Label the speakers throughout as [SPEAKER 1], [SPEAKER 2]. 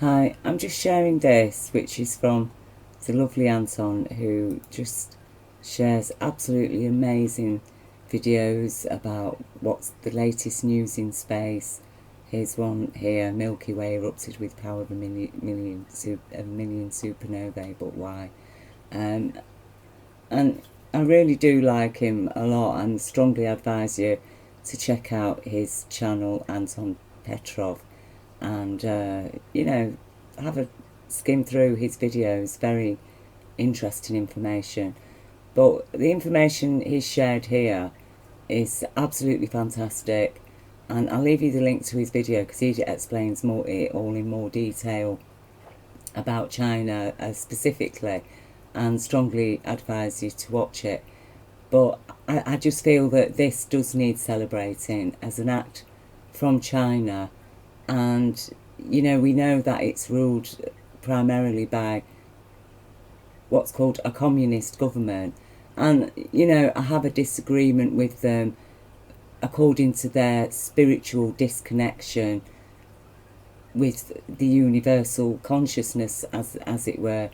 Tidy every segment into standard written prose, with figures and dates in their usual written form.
[SPEAKER 1] Hi, I'm just sharing this, which is from the lovely Anton, who just shares absolutely amazing videos about what's the latest news in space. Here's one here: Milky Way erupted with power of a million supernovae, but why? Um, and I really do like him a lot, and strongly advise you to check out his channel, Anton Petrov, and have a skim through his videos. Very interesting information. But the information he's shared here is absolutely fantastic, and I'll leave you the link to his video because he explains more it all in more detail about China specifically, and strongly advise you to watch it. But I just feel that this does need celebrating as an act from China, and we know that it's ruled primarily by what's called a communist government, and I have a disagreement with them according to their spiritual disconnection with the universal consciousness, as it were.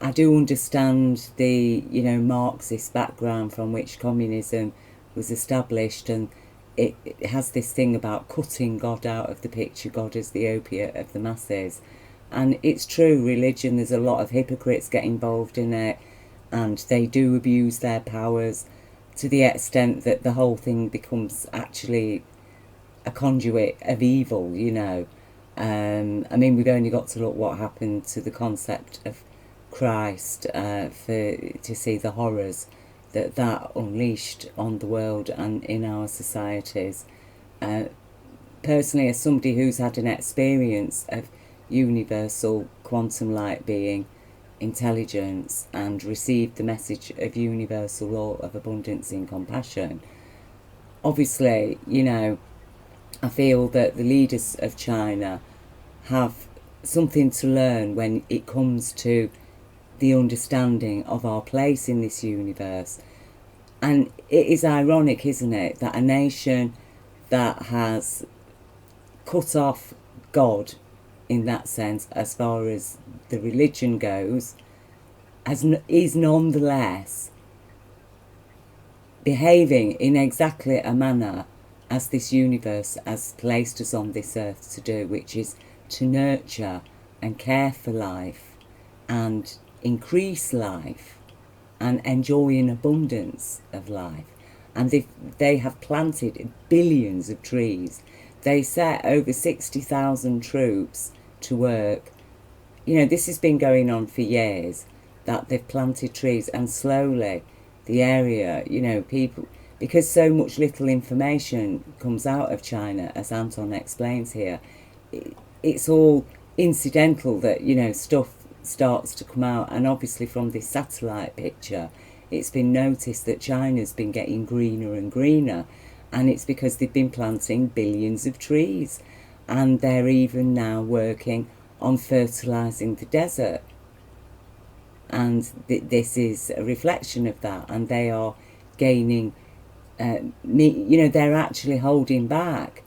[SPEAKER 1] I do understand the Marxist background from which communism was established, and it has this thing about cutting God out of the picture, God as the opiate of the masses. And it's true, religion, there's a lot of hypocrites get involved in it, and they do abuse their powers to the extent that the whole thing becomes actually a conduit of evil. I mean, we've only got to look what happened to the concept of Christ to see the horrors that unleashed on the world and in our societies. Uh, Personally, as somebody who's had an experience of universal quantum light being intelligence and received the message of universal law of abundance and compassion, obviously, I feel that the leaders of China have something to learn when it comes to the understanding of our place in this universe. And it is ironic, isn't it, that a nation that has cut off God in that sense, as far as the religion goes, is nonetheless behaving in exactly a manner as this universe has placed us on this earth to do, which is to nurture and care for life and increase life and enjoy an abundance of life. And they have planted billions of trees. They set over 60,000 troops to work. This has been going on for years, that they've planted trees, and slowly the area, people, because so much little information comes out of China, as Anton explains here, it's all incidental that, stuff starts to come out. And obviously from this satellite picture, it's been noticed that China's been getting greener and greener, and it's because they've been planting billions of trees, and they're even now working on fertilizing the desert. And this is a reflection of that, and they are gaining they're actually holding back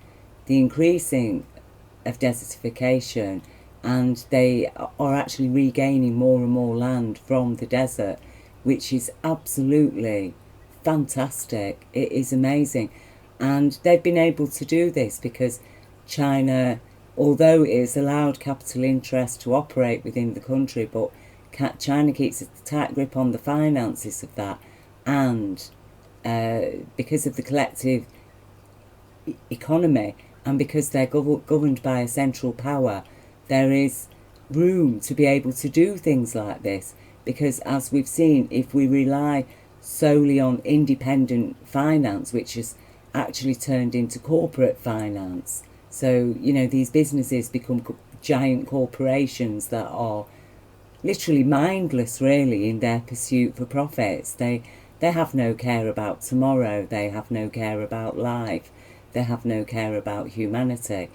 [SPEAKER 1] the increasing of desertification, and they are actually regaining more and more land from the desert, which is absolutely fantastic. It is amazing. And they've been able to do this because China, although it has allowed capital interest to operate within the country, but China keeps a tight grip on the finances of that. And because of the collective economy, and because they're governed by a central power, there is room to be able to do things like this. Because as we've seen, if we rely solely on independent finance, which has actually turned into corporate finance, so these businesses become giant corporations that are literally mindless, really, in their pursuit for profits. They have no care about tomorrow. They have no care about life. They have no care about humanity.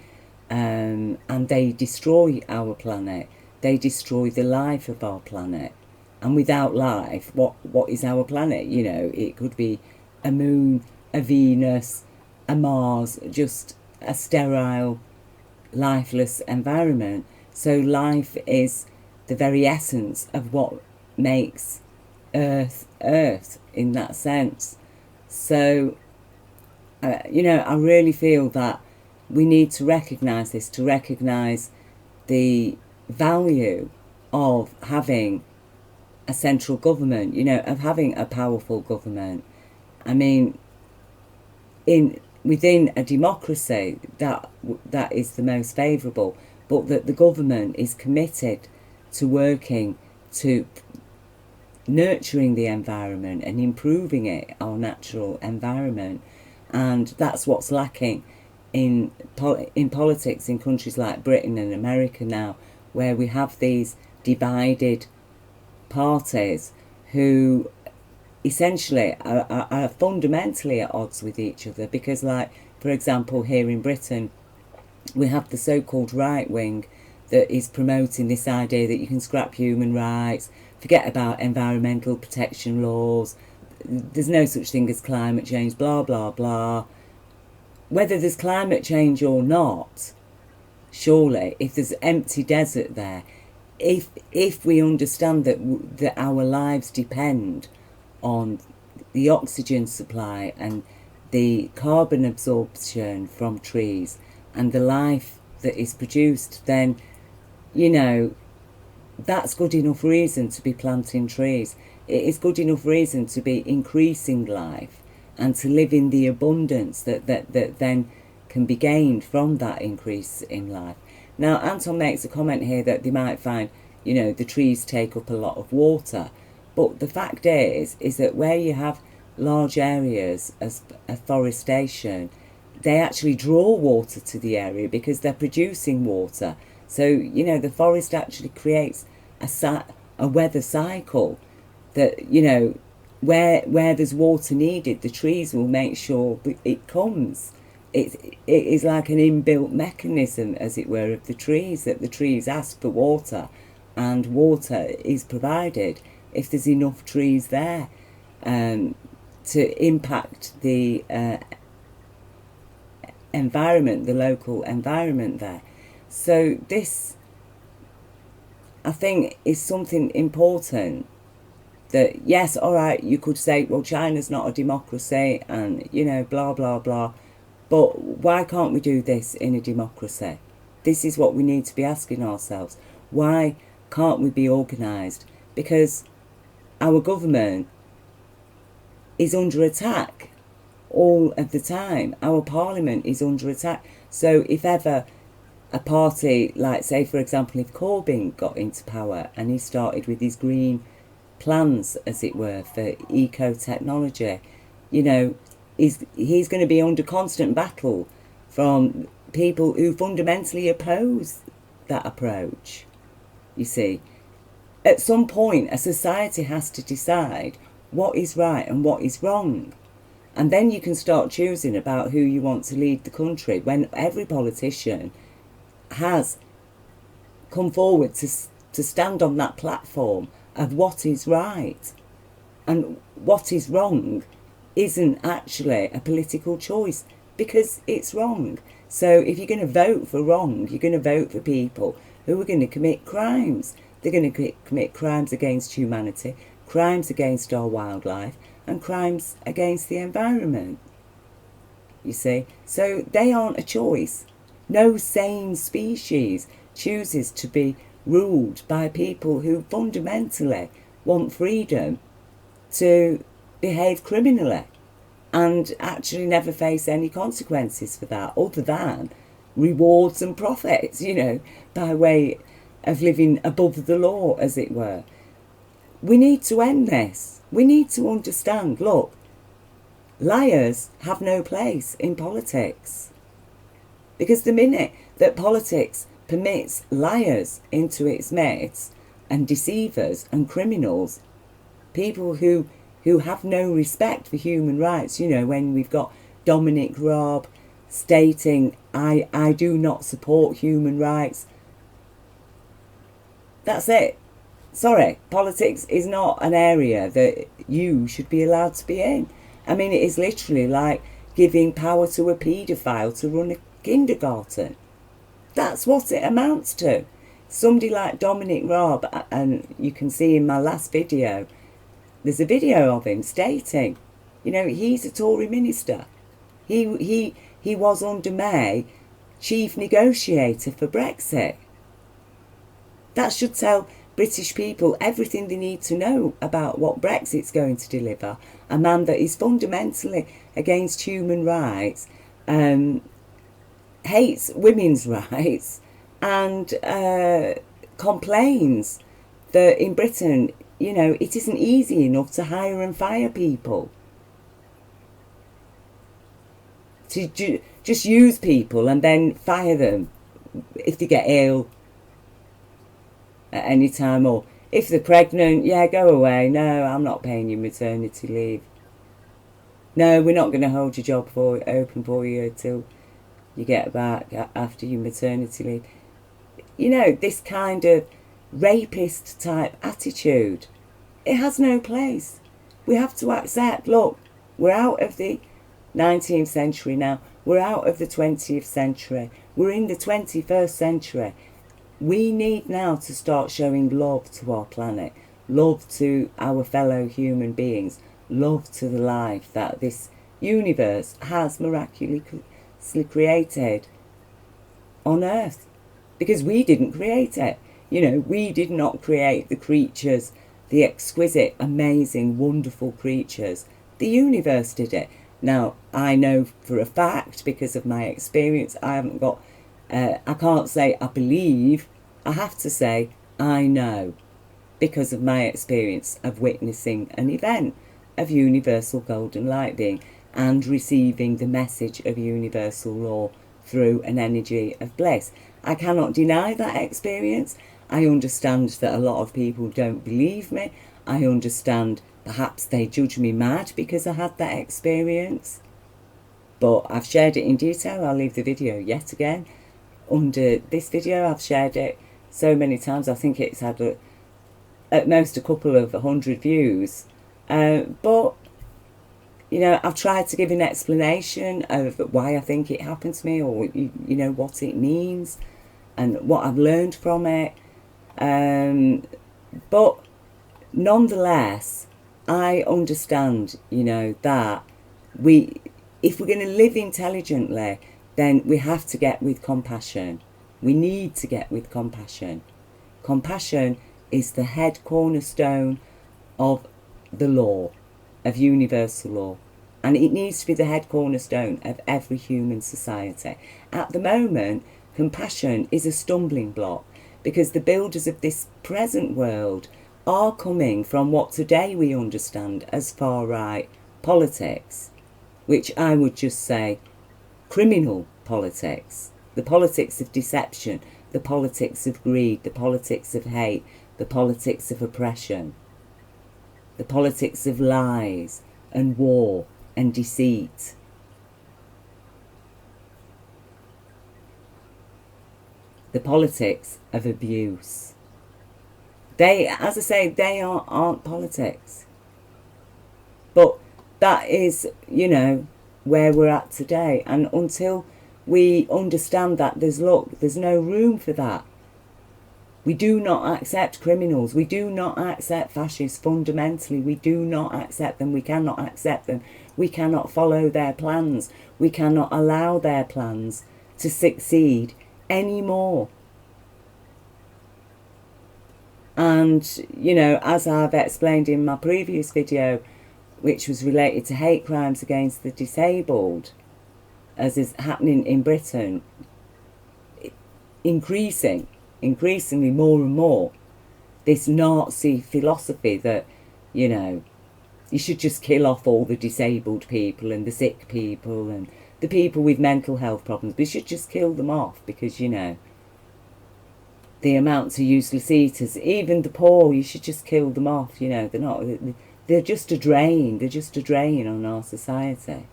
[SPEAKER 1] And they destroy our planet. They destroy the life of our planet. And without life, what is our planet? It could be a moon, a Venus, a Mars, just a sterile, lifeless environment. So life is the very essence of what makes Earth Earth in that sense. So, I really feel that we need to recognise this, to recognise the value of having a central government, of having a powerful government. I mean, within a democracy, that is the most favourable, but that the government is committed to working to nurturing the environment and improving it, our natural environment. And that's what's lacking in politics in countries like Britain and America now, where we have these divided parties who essentially are fundamentally at odds with each other. Because, like, for example, here in Britain, we have the so-called right wing that is promoting this idea that you can scrap human rights, forget about environmental protection laws, there's no such thing as climate change, blah, blah, blah. Whether there's climate change or not, surely, if there's empty desert there, if we understand that our lives depend on the oxygen supply and the carbon absorption from trees and the life that is produced, then, that's good enough reason to be planting trees. It is good enough reason to be increasing life and to live in the abundance that then can be gained from that increase in life. Now, Anton makes a comment here that they might find, the trees take up a lot of water. But the fact is that where you have large areas as afforestation, they actually draw water to the area because they're producing water. So, the forest actually creates a weather cycle that, where there's water needed, the trees will make sure it comes. It is like an inbuilt mechanism, as it were, of the trees, that the trees ask for water and water is provided if there's enough trees there to impact the environment, the local environment there. So this, I think, is something important. That, yes, all right, you could say, well, China's not a democracy and, blah, blah, blah. But why can't we do this in a democracy? This is what we need to be asking ourselves. Why can't we be organised? Because our government is under attack all of the time. Our parliament is under attack. So if ever a party, like, say, for example, if Corbyn got into power and he started with his green plans, as it were, for eco-technology, he's going to be under constant battle from people who fundamentally oppose that approach. You see, at some point, a society has to decide what is right and what is wrong. And then you can start choosing about who you want to lead the country, when every politician has come forward to stand on that platform of what is right. And what is wrong isn't actually a political choice, because it's wrong. So if you're going to vote for wrong, you're going to vote for people who are going to commit crimes. They're going to commit crimes against humanity, crimes against our wildlife, and crimes against the environment. You see? So they aren't a choice. No sane species chooses to be ruled by people who fundamentally want freedom to behave criminally and actually never face any consequences for that, other than rewards and profits, by way of living above the law, as it were. We need to end this. We need to understand, look, liars have no place in politics. Because the minute that politics permits liars into its midst, and deceivers and criminals, people who have no respect for human rights, when we've got Dominic Raab stating, I do not support human rights. That's it. Sorry, politics is not an area that you should be allowed to be in. I mean, it is literally like giving power to a paedophile to run a kindergarten. That's what it amounts to. somebody like Dominic Raab, and you can see in my last video, there's a video of him stating, you know, he's a Tory minister. He was under May chief negotiator for Brexit. That should tell British people everything they need to know about what Brexit's going to deliver. A man that is fundamentally against human rights, hates women's rights, and complains that in Britain, you know, it isn't easy enough to hire and fire people. To just use people and then fire them if they get ill at any time, or if they're pregnant, yeah, go away. No, I'm not paying you maternity leave. No, we're not going to hold your job open for you till you get back after your maternity leave. You know, this kind of rapist type attitude, it has no place. We have to accept, look, we're out of the 19th century now. We're out of the 20th century. We're in the 21st century. We need now to start showing love to our planet, love to our fellow human beings, love to the life that this universe has miraculously created on Earth. Because we didn't create it. You know, we did not create the creatures, the exquisite, amazing, wonderful creatures. The universe did it. Now, I know for a fact, because of my experience, I can't say I believe, I have to say I know, because of my experience of witnessing an event of universal golden lightning and receiving the message of universal law through an energy of bliss. I cannot deny that experience. I understand that a lot of people don't believe me. I understand perhaps they judge me mad because I had that experience. But I've shared it in detail. I'll leave the video yet again under this video. I've shared it so many times. I think it's had at most a couple of 100 views. But, you know, I've tried to give an explanation of why I think it happened to me, or, you know, what it means and what I've learned from it. But nonetheless, I understand, you know, that if we're going to live intelligently, then we have to get with compassion. We need to get with compassion. Compassion is the head cornerstone of the law, of universal law. And it needs to be the head cornerstone of every human society. At the moment, compassion is a stumbling block, because the builders of this present world are coming from what today we understand as far-right politics, which I would just say criminal politics, the politics of deception, the politics of greed, the politics of hate, the politics of oppression, the politics of lies and war and deceit. The politics of abuse. They, as I say, they aren't politics. But that is, you know, where we're at today. And until we understand that there's no room for that. We do not accept criminals. We do not accept fascists fundamentally. We do not accept them. We cannot accept them. We cannot follow their plans. We cannot allow their plans to succeed anymore. And, you know, as I've explained in my previous video, which was related to hate crimes against the disabled, as is happening in Britain, increasingly more and more, this Nazi philosophy that, you know, you should just kill off all the disabled people and the sick people and the people with mental health problems. We should just kill them off because, you know, the amounts of useless eaters, even the poor, you should just kill them off. You know, they're just a drain. They're just a drain on our society.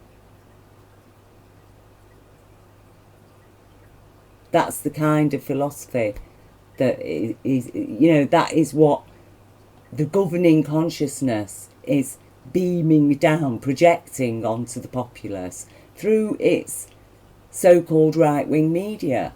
[SPEAKER 1] That's the kind of philosophy that is, you know, that is what the governing consciousness is beaming down, projecting onto the populace through its so-called right-wing media.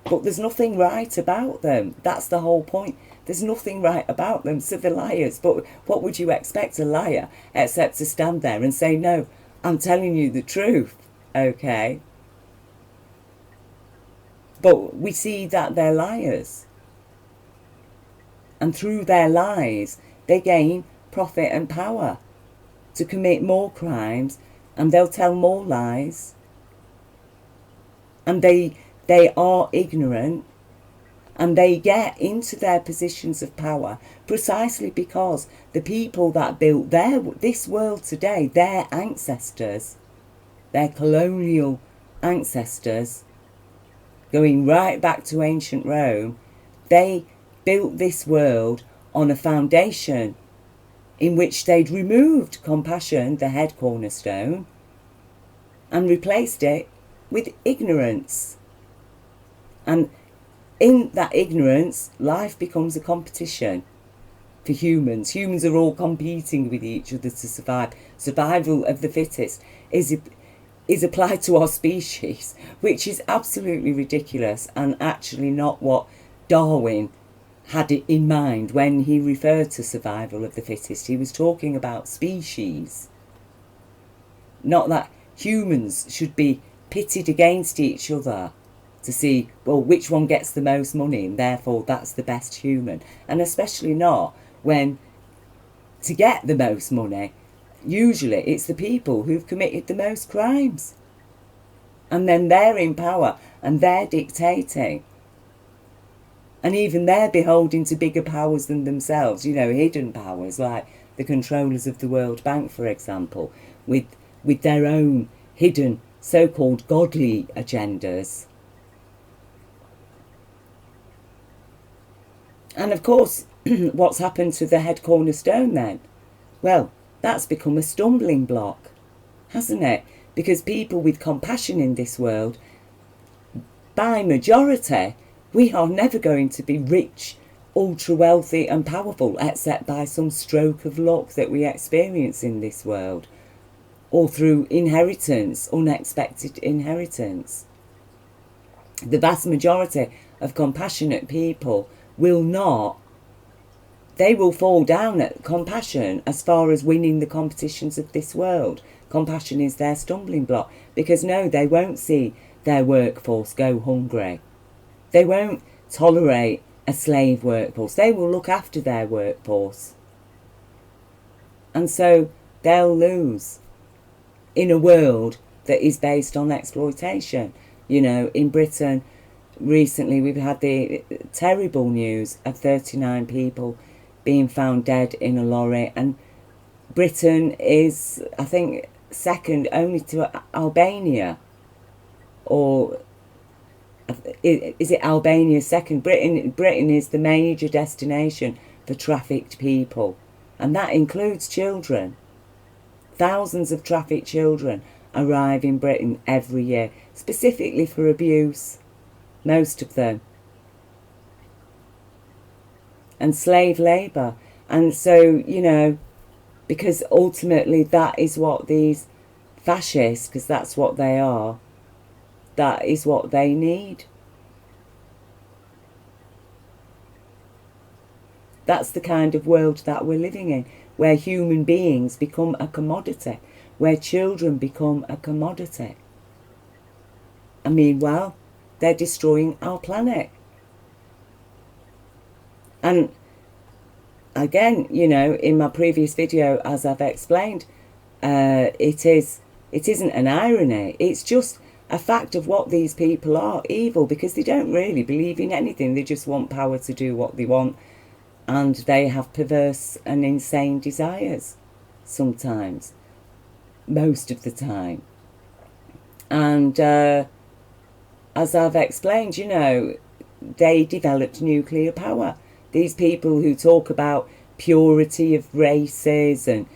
[SPEAKER 1] But there's nothing right about them. That's the whole point. There's nothing right about them, so they're liars. But what would you expect a liar except to stand there and say, no, I'm telling you the truth, okay? But we see that they're liars. And through their lies, they gain profit and power to commit more crimes, and they'll tell more lies. And they are ignorant, and they get into their positions of power precisely because the people that built this world today, their ancestors, their colonial ancestors, going right back to ancient Rome, they built this world on a foundation in which they'd removed compassion, the head cornerstone, and replaced it with ignorance. And in that ignorance, life becomes a competition for humans. Humans are all competing with each other to survive. Survival of the fittest is applied to our species, which is absolutely ridiculous and actually not what Darwin had it in mind when he referred to survival of the fittest. He was talking about species, not that humans should be pitted against each other to see, well, which one gets the most money and therefore that's the best human. And especially not when, to get the most money, usually it's the people who've committed the most crimes. And then they're in power and they're dictating. And even they're beholden to bigger powers than themselves, you know, hidden powers, like the controllers of the World Bank, for example, with their own hidden so-called godly agendas. And of course, what's happened to the head cornerstone then? Well, that's become a stumbling block, hasn't it? Because people with compassion in this world, by majority, we are never going to be rich, ultra wealthy and powerful except by some stroke of luck that we experience in this world, or through inheritance, unexpected inheritance. The vast majority of compassionate people will not. They will fall down at compassion as far as winning the competitions of this world. Compassion is their stumbling block because no, they won't see their workforce go hungry. They won't tolerate a slave workforce. They will look after their workforce. And so they'll lose in a world that is based on exploitation. You know, in Britain, recently we've had the terrible news of 39 people being found dead in a lorry. And Britain is, I think, second only to Albania. Or is it Albania second? Britain is the major destination for trafficked people. And that includes children. Thousands of trafficked children arrive in Britain every year, specifically for abuse, most of them. And slave labour. And so, you know, because ultimately that is what these fascists, because that's what they are, that is what they need. That's the kind of world that we're living in, where human beings become a commodity, where children become a commodity. And meanwhile, they're destroying our planet. And again, you know, in my previous video, as I've explained, it isn't an irony. It's just a fact of what these people are, evil, because they don't really believe in anything. They just want power to do what they want. And they have perverse and insane desires sometimes, most of the time. And as I've explained, you know, they developed nuclear power. These people who talk about purity of races and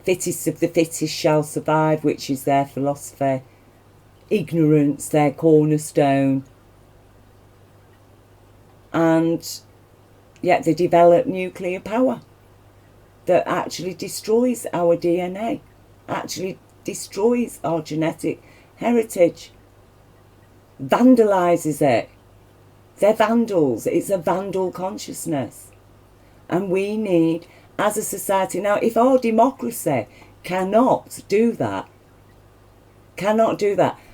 [SPEAKER 1] fittest of the fittest shall survive, which is their philosophy, ignorance, their cornerstone, and yet they develop nuclear power that actually destroys our DNA, actually destroys our genetic heritage. vandalises it. They're vandals. It's a vandal consciousness. And we need, as a society, now if our democracy cannot do that,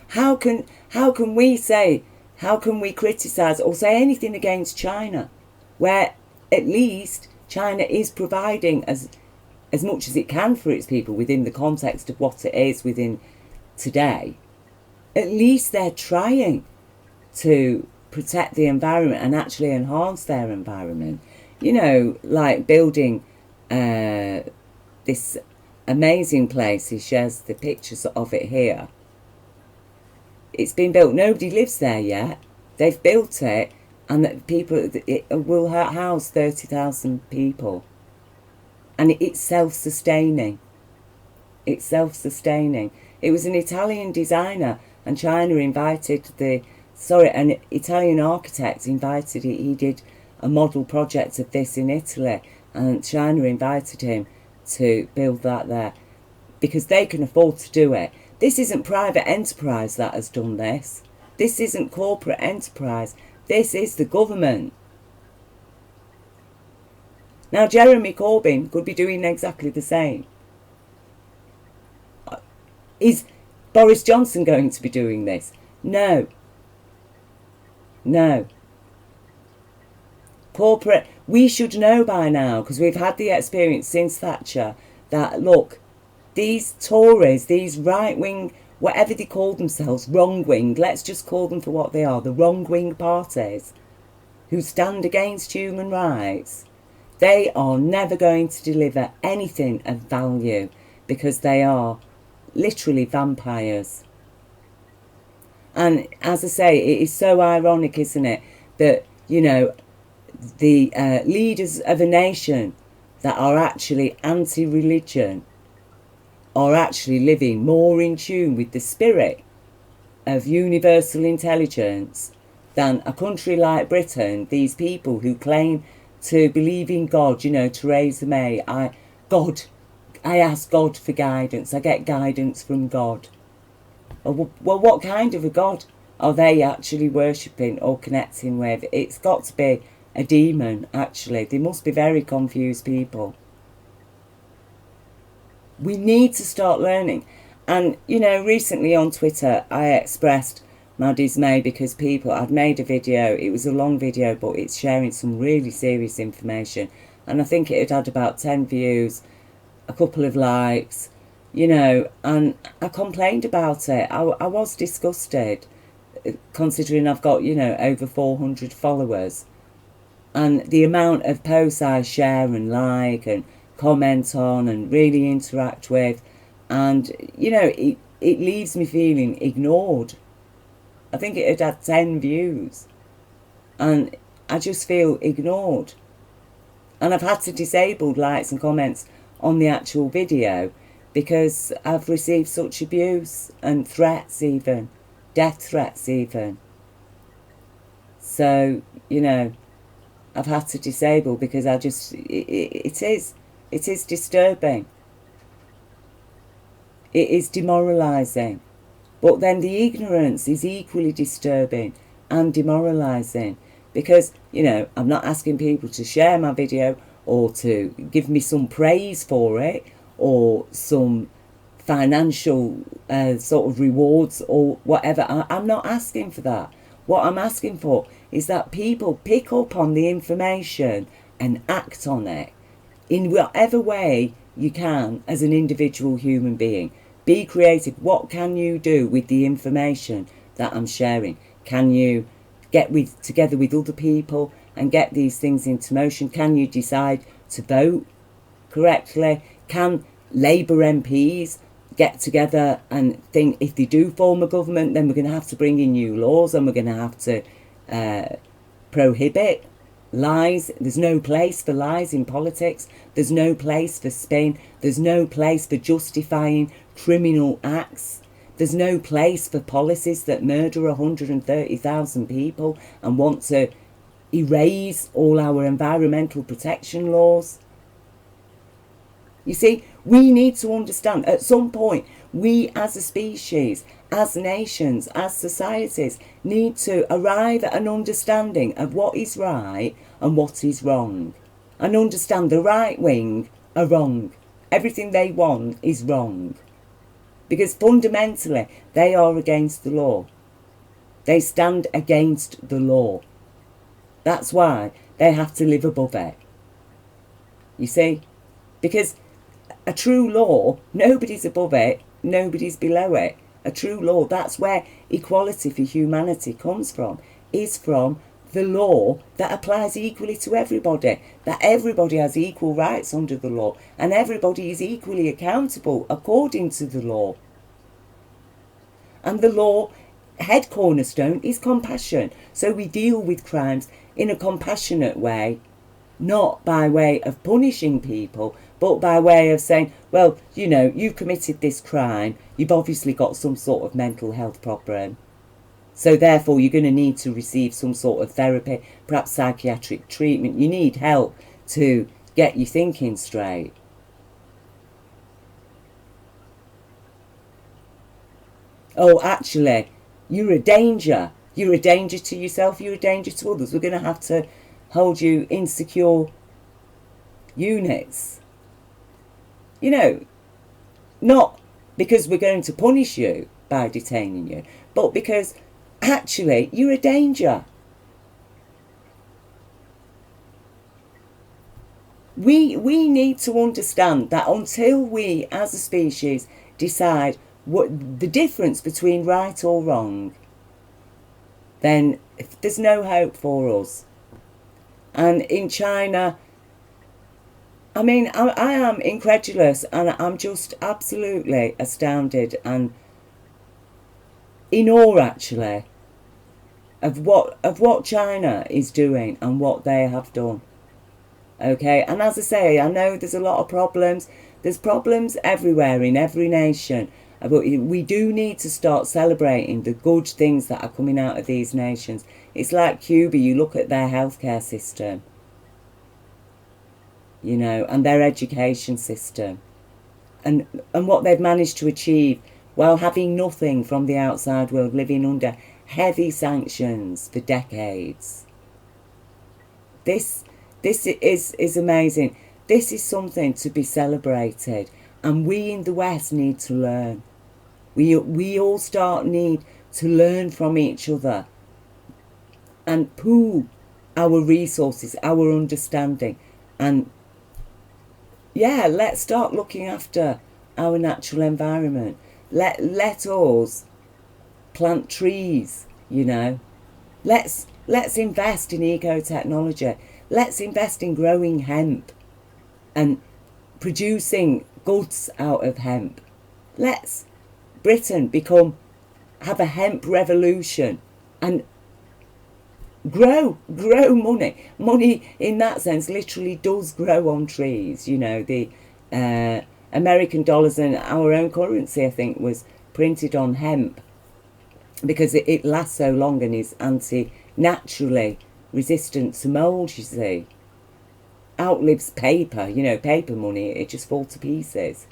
[SPEAKER 1] how can we say, how can we criticise or say anything against China, where at least China is providing as much as it can for its people within the context of what it is within today? At least they're trying to protect the environment and actually enhance their environment. You know, like building this amazing place. He shares the pictures of it here. It's been built. Nobody lives there yet. They've built it, and it will house 30,000 people. And it's self-sustaining. It's self-sustaining. It was an Italian designer, and China invited an Italian architect invited it. He did a model project of this in Italy, and China invited him to build that there because they can afford to do it. This isn't private enterprise that has done this. This isn't corporate enterprise. This is the government. Now, Jeremy Corbyn could be doing exactly the same. Is Boris Johnson going to be doing this? No. No. Corporate, we should know by now, because we've had the experience since Thatcher, that look, these Tories, these right-wing, whatever they call themselves, wrong-wing, let's just call them for what they are, the wrong-wing parties who stand against human rights, they are never going to deliver anything of value because they are literally vampires. And as I say, it is so ironic, isn't it, that, you know, the leaders of a nation that are actually anti-religion are actually living more in tune with the spirit of universal intelligence than a country like Britain. These people who claim to believe in God, you know, Theresa May, I ask God for guidance, I get guidance from God. Well, what kind of a God are they actually worshipping or connecting with? It's got to be a demon, actually. They must be very confused people. We need to start learning. And, you know, recently on Twitter, I expressed my dismay because I'd made a video. It was a long video, but it's sharing some really serious information. And I think it had about 10 views, a couple of likes, you know, and I complained about it. I was disgusted, considering I've got, you know, over 400 followers. And the amount of posts I share and like and comment on and really interact with. And, you know, it leaves me feeling ignored. I think it had 10 views. And I just feel ignored. And I've had to disable likes and comments on the actual video because I've received such abuse and threats even. Death threats even. So, you know, I've had to disable because it is disturbing. It is demoralising. But then the ignorance is equally disturbing and demoralising because, you know, I'm not asking people to share my video or to give me some praise for it or some financial sort of rewards or whatever. I'm not asking for that. What I'm asking for is that people pick up on the information and act on it in whatever way you can as an individual human being. Be creative. What can you do with the information that I'm sharing? Can you get together with other people and get these things into motion? Can you decide to vote correctly? Can Labour MPs get together and think if they do form a government, then we're going to have to bring in new laws and we're going to have to prohibit lies? There's no place for lies in politics. There's no place for spin. There's no place for justifying criminal acts. There's no place for policies that murder 130,000 people and want to erase all our environmental protection laws. You see, We need to understand, at some point, we as a species, as nations, as societies, need to arrive at an understanding of what is right and what is wrong. And understand the right wing are wrong. Everything they want is wrong. Because fundamentally, they are against the law. They stand against the law. That's why they have to live above it. You see? Because a true law, nobody's above it, nobody's below it. A true law, that's where equality for humanity comes from, is from the law that applies equally to everybody, that everybody has equal rights under the law, and everybody is equally accountable according to the law. And the law head cornerstone is compassion. So we deal with crimes in a compassionate way, not by way of punishing people, but by way of saying, well, you know, you've committed this crime, you've obviously got some sort of mental health problem. So therefore you're going to need to receive some sort of therapy, perhaps psychiatric treatment. You need help to get your thinking straight. Oh, actually, you're a danger. You're a danger to yourself, you're a danger to others. We're going to have to hold you in secure units. You know, not because we're going to punish you by detaining you, but because actually you're a danger. We need to understand that until we as a species decide what the difference between right or wrong, then there's no hope for us. And in China, I mean, I am incredulous, and I'm just absolutely astounded and in awe, actually, of what China is doing and what they have done. Okay, and as I say, I know there's a lot of problems. There's problems everywhere in every nation, but we do need to start celebrating the good things that are coming out of these nations. It's like Cuba. You look at their healthcare system, you know, and their education system, and what they've managed to achieve while having nothing from the outside world, living under heavy sanctions for decades. This is amazing. This is something to be celebrated, and we in the West need to learn. We all need to learn from each other and pool our resources, our understanding, and yeah, let's start looking after our natural environment. Let us plant trees, you know. Let's invest in eco-technology. Let's invest in growing hemp and producing goods out of hemp. Let's Britain have a hemp revolution and grow money. Money in that sense literally does grow on trees. You know, the American dollars and our own currency, I think, was printed on hemp because it lasts so long and is naturally resistant to mould, you see. Outlives paper, you know, paper money, it just falls to pieces.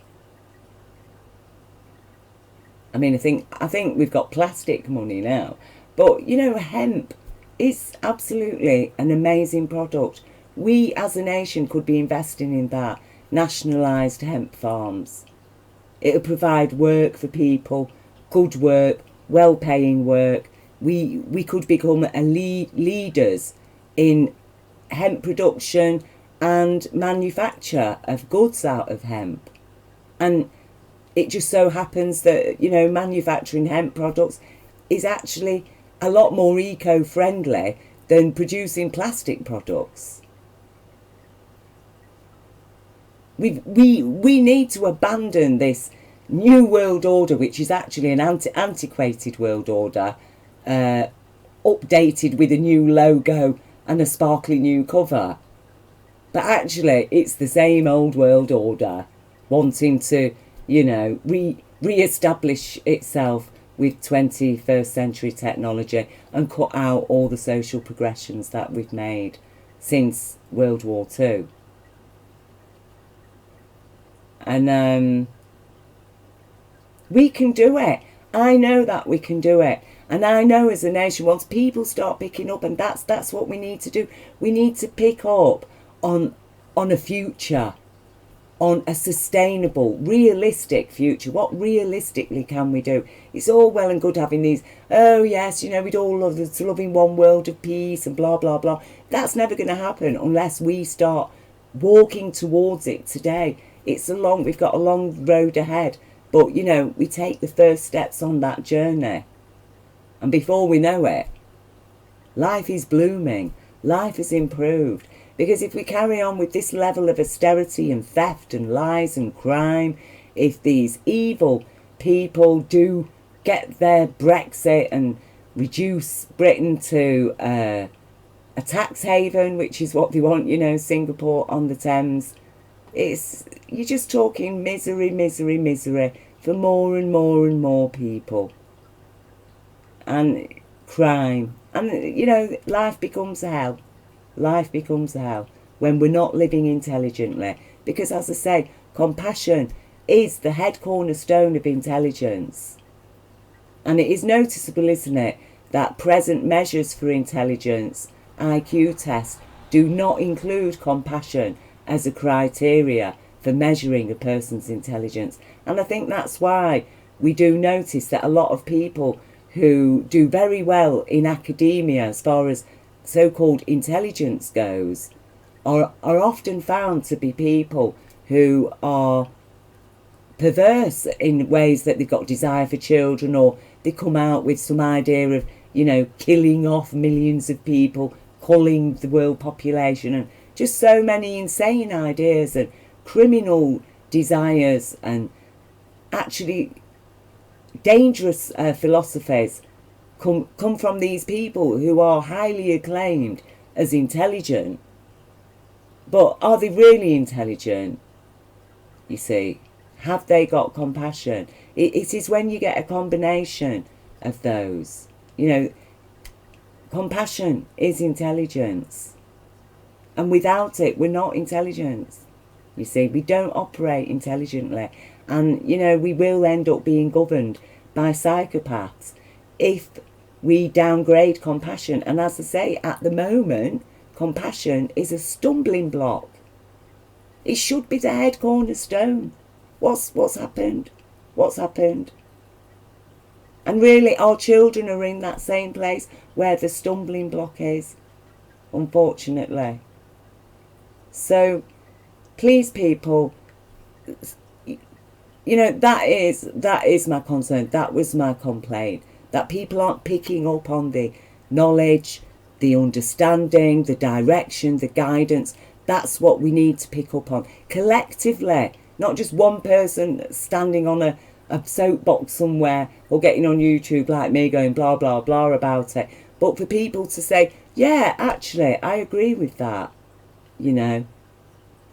[SPEAKER 1] I mean, I think we've got plastic money now, but you know, hemp is absolutely an amazing product. We as a nation could be investing in that. Nationalised hemp farms. It'll provide work for people, good work, well-paying work. We could become leaders in hemp production and manufacture of goods out of hemp. And it just so happens that, you know, manufacturing hemp products is actually a lot more eco-friendly than producing plastic products. We need to abandon this new world order, which is actually an antiquated world order, updated with a new logo and a sparkly new cover. But actually, it's the same old world order, wanting to, you know, re-establish itself with 21st century technology and cut out all the social progressions that we've made since World War II. And we can do it. I know that we can do it. And I know as a nation, once people start picking up, and that's what we need to do. We need to pick up on a future, on a sustainable, realistic future. What realistically can we do? It's all well and good having these, oh yes, we'd all love to live in one world of peace and blah, blah, blah. That's never going to happen unless we start walking towards it today. We've got a long road ahead. But, we take the first steps on that journey. And before we know it, life is blooming. Life is improved. Because if we carry on with this level of austerity and theft and lies and crime, if these evil people do get their Brexit and reduce Britain to a tax haven, which is what they want, Singapore on the Thames, you're just talking misery, misery, misery for more and more and more people. And crime. And, life becomes hell. Life becomes hell when we're not living intelligently. Because, as I say, compassion is the head cornerstone of intelligence. And it is noticeable, isn't it, that present measures for intelligence, IQ tests, do not include compassion as a criteria for measuring a person's intelligence. And I think that's why we do notice that a lot of people who do very well in academia as far as so-called intelligence goes are often found to be people who are perverse in ways that they've got desire for children, or they come out with some idea of, killing off millions of people, culling the world population, and just so many insane ideas and criminal desires and actually dangerous philosophies come from these people who are highly acclaimed as intelligent. But are they really intelligent? You see, have they got compassion? It is when you get a combination of those. Compassion is intelligence. And without it, we're not intelligent. You see, we don't operate intelligently. And, we will end up being governed by psychopaths if we downgrade compassion. And as I say, at the moment, compassion is a stumbling block. It should be the head cornerstone. What's happened? What's happened? And really, our children are in that same place where the stumbling block is, unfortunately. So, please, people, that is my concern. That was my complaint. That people aren't picking up on the knowledge, the understanding, the direction, the guidance. That's what we need to pick up on collectively, not just one person standing on a soapbox somewhere or getting on YouTube like me going blah, blah, blah about it. But for people to say, yeah, actually, I agree with that.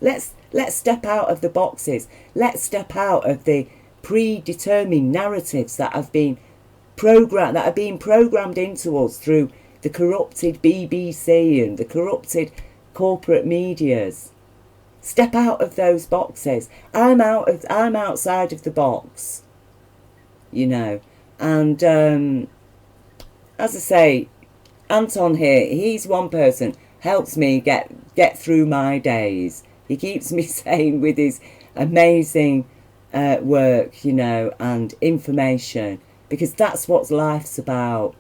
[SPEAKER 1] Let's step out of the boxes. Let's step out of the predetermined narratives that have been programmed into us through the corrupted BBC and the corrupted corporate medias. Step out of those boxes. I'm outside of the box. And as I say, Anton here, he's one person, helps me get through my days. He keeps me sane with his amazing work, and information, because that's what life's about.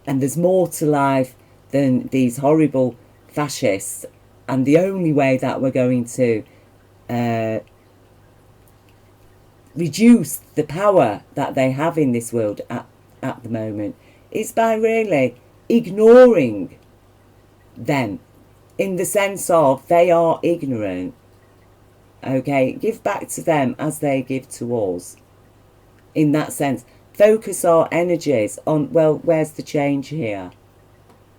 [SPEAKER 1] And there's more to life than these horrible fascists. And the only way that we're going to reduce the power that they have in this world at the moment is by really ignoring them, in the sense of they are ignorant. Okay, give back to them as they give to us. In that sense, focus our energies on, well, where's the change here?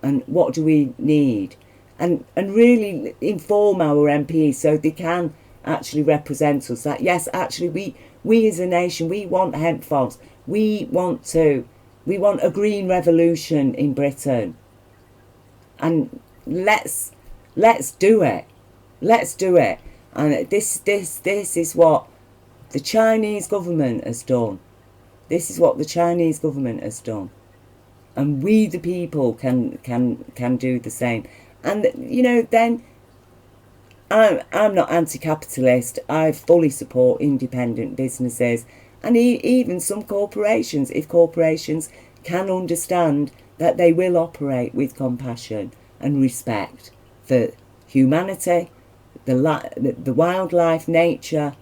[SPEAKER 1] And what do we need? And really inform our MPs so they can actually represent us. That, yes, actually, we as a nation, we want hemp farms. We want a green revolution in Britain. And let's do it. Let's do it. And this is what the Chinese government has done. This is what the Chinese government has done. And we the people can do the same. And then I'm not anti-capitalist. I fully support independent businesses and even some corporations, if corporations can understand that they will operate with compassion and respect for humanity, the wildlife, nature,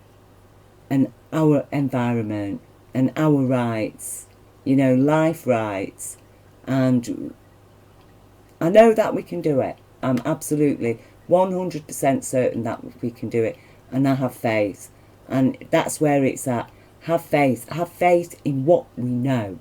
[SPEAKER 1] and our environment and our rights, life rights. And I know that we can do it. I'm absolutely 100% certain that we can do it. And I have faith. And that's where it's at. Have faith. Have faith in what we know.